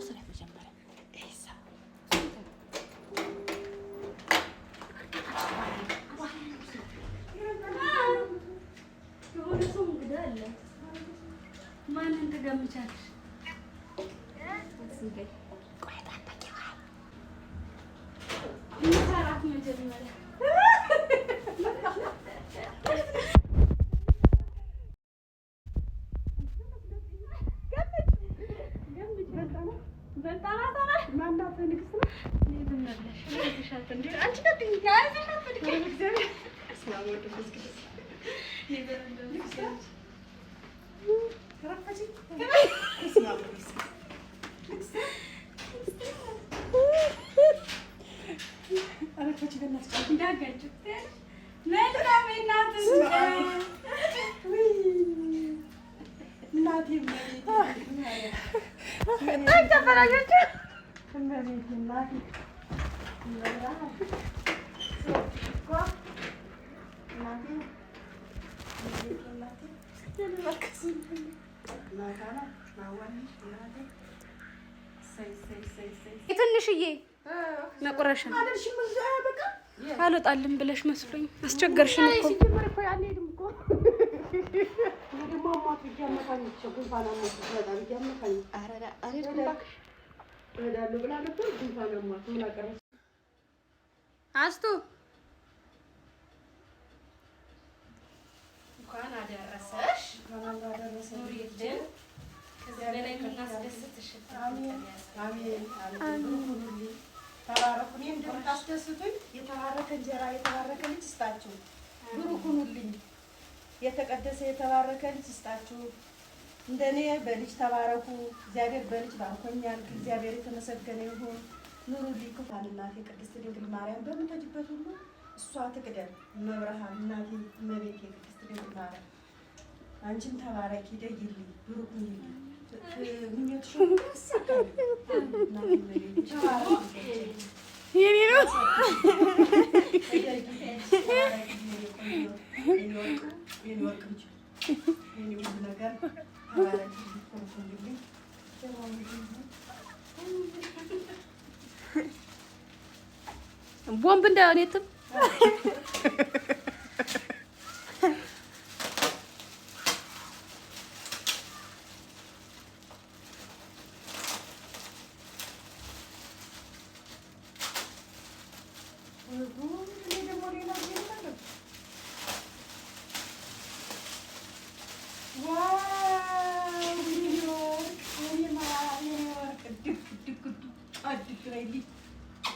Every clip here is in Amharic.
ስለ መጀመሪያ እዛ የሆነ ሰው እንግዳ አለ። ማንን ትገምቻለሽ? ቆይ ታጠቂዋል እንሰራት መጀመሪያ ትንሽዬ መቁረሻ አልወጣልም ብለሽ መስሎኝ አስቸገርሽን እኮ። አስቱ እንኳን አደረሰሽ። ኑሪልን ከዚህ በላይ የምናስደስትሽ። ተባረኩ። እኔም እንደምታስደስቱኝ የተባረከ እንጀራ የተባረከ ልጅ ይስጣችሁ። ብሩክ ሁኑልኝ። የተቀደሰ የተባረከ ልጅ ይስጣችሁ። እንደኔ በልጅ ተባረኩ። እግዚአብሔር በልጅ ባርኮኛል። እግዚአብሔር የተመሰገነ ይሁን። ኑሩልኝ። ክፋን እናቴ ቅድስት ድንግል ማርያም በምትሄጂበት ሁሉ እሷ ትቅደም። መብርሃን እናቴ እመቤቴ ቅድስት ድንግል ማርያም አንቺም ተባረኪ፣ ደጊልኝ፣ ብሩክ ሁኚልኝ። ምኞትሽ ሁሉ ይሳካል። እናቴ እመቤቴ ተባረኪ። የኔ ነው ቦምብ እንዳይሆን የትም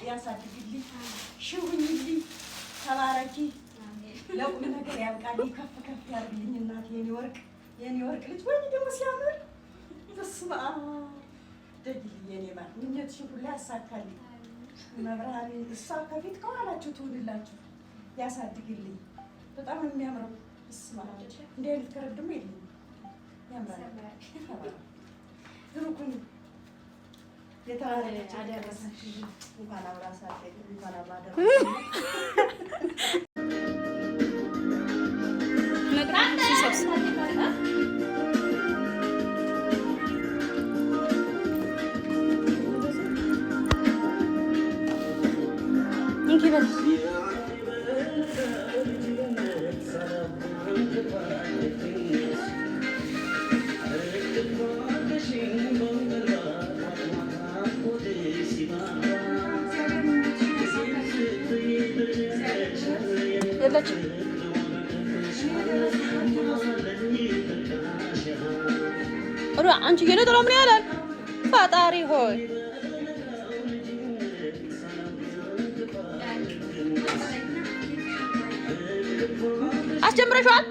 ያሳድግልኝ፣ ሽውኝልኝ፣ ተባረኪ፣ ለቁም ነገር ያብቃልኝ፣ ከፍ ከፍ ያርግልኝ። እናቴ የኔ ወርቅ ልጅ ወይ ደግሞ ሲያምር በስመ አብ ደግልኝ። የኔ ባል ምኞትሽን ሁሉ ያሳካልኝ። መብርሃን እሷ ከፊት ከኋላችሁ ትውልላችሁ፣ ያሳድግልኝ። በጣም ነው የሚያምረው። በስመ አብ እንዲህ አይነት ከረብ ደግሞ የለኝም። ያምራል። ብሩኩን የተባረከች አደረሰሽ። እንኳን አብራ ሳደግ እንኳን አብራ ደረሰሽ። አንቺ የነጠላው ምን ያላል? ፈጣሪ ሆይ አስጀምረሽዋል?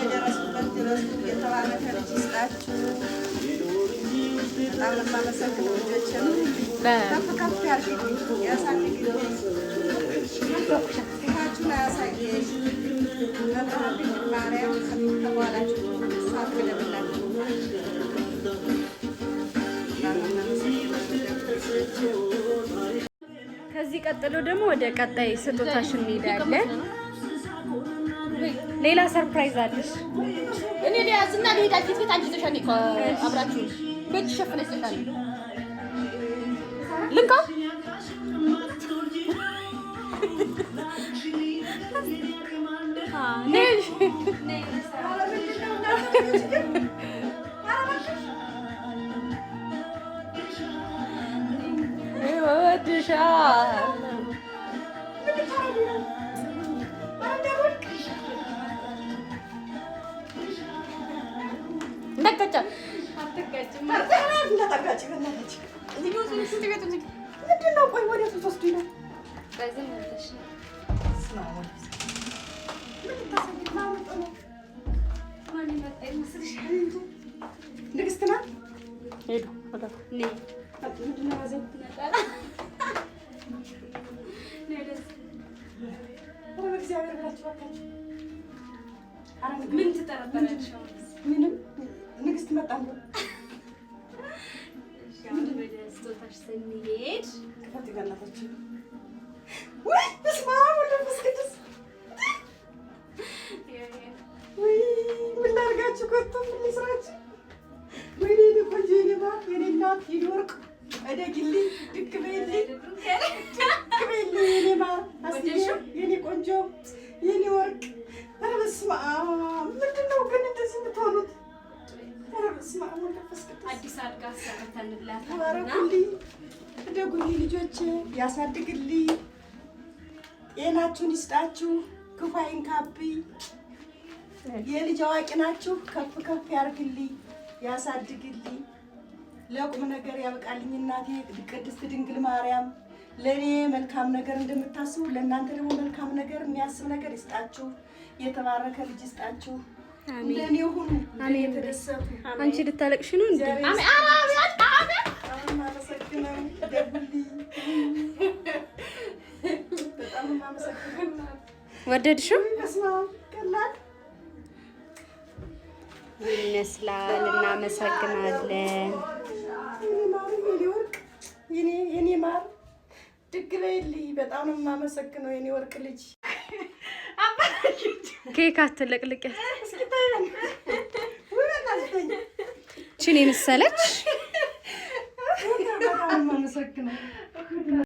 የደረሱበት ድረሱ የተባረከ ልጅ ይስጣችሁ። በጣም ነው የማመሰግነው ልጆቼን ከፍ ከፍ ያድርግልኝ ያሳድግልኝ ክፋችሁን አያሳየሽ መብርሃን ድንግል ማርያም ከበኋላችሁ ሳትገለብላችሁ ከዚህ ቀጥሎ ደግሞ ወደ ቀጣይ ስጦታሽን እንሄዳለን። ሌላ ሰርፕራይዝ አለሽ። እኔ ሊያዝና ሊሄዳችሁ ፊት አንቺ ተሸኒ አብራችሁ በእጅ ሸፍነሽ ተሸኒ ልንካ ንግስት ናት። ሄዱ በእግዚአብሔር ብላችሁ እባካችሁ። ምን ትጠረጠራለሽ? ምንም ንግስት መጣ ነው። ወደ ስጦታሽ ስንሄድ ክፈት ይበላታችሁ። ወይ በስመ አብ ወወልድ ወመንፈስ ቅዱስ። ወይ ምን ላድርጋችሁ? ከቶ ምን ስራችሁ? ወይኔ የእኔ ቆንጆ የእኔ ማር የእኔ እናት የእኔ ወርቅ እደጊልኝ ድክ በይልኝ ድክ በይልኝ የእኔ ማር አስዬ የእኔ ቆንጆ የእኔ ወርቅ። ኧረ በስመ አብ ምንድን ነው ግን እንደዚህ የምትሆኑት? ኧረ በስመ አብ ወወልድ ወመንፈስ ቅዱስ። አዲስ አድጋ ሰርተንላታልና ተባረኩልኝ፣ እደጉልኝ፣ ልጆቼ ያሳድግልኝ፣ ጤናችሁን ይስጣችሁ፣ ክፉ አይንካብኝ። የልጅ አዋቂ ናችሁ፣ ከፍ ከፍ ያርግልኝ፣ ያሳድግልኝ፣ ለቁም ነገር ያበቃልኝ። እናቴ ቅድስት ድንግል ማርያም ለእኔ መልካም ነገር እንደምታስቡ ለእናንተ ደግሞ መልካም ነገር የሚያስብ ነገር ይስጣችሁ፣ የተባረከ ልጅ ይስጣችሁ። እንደኔ ሁኑ፣ የተደሰቱ። አንቺ ልታለቅሽ ነው እንዴ? ወደድሽው? ይመስላል። እናመሰግናለን። የኔ ማር ድግ በይልኝ። በጣም ነው የማመሰግነው የኔ ወርቅ ልጅ። ኬክ አትለቅልቂያት። እቺን የመሰለች በጣም ነው የማመሰግነው።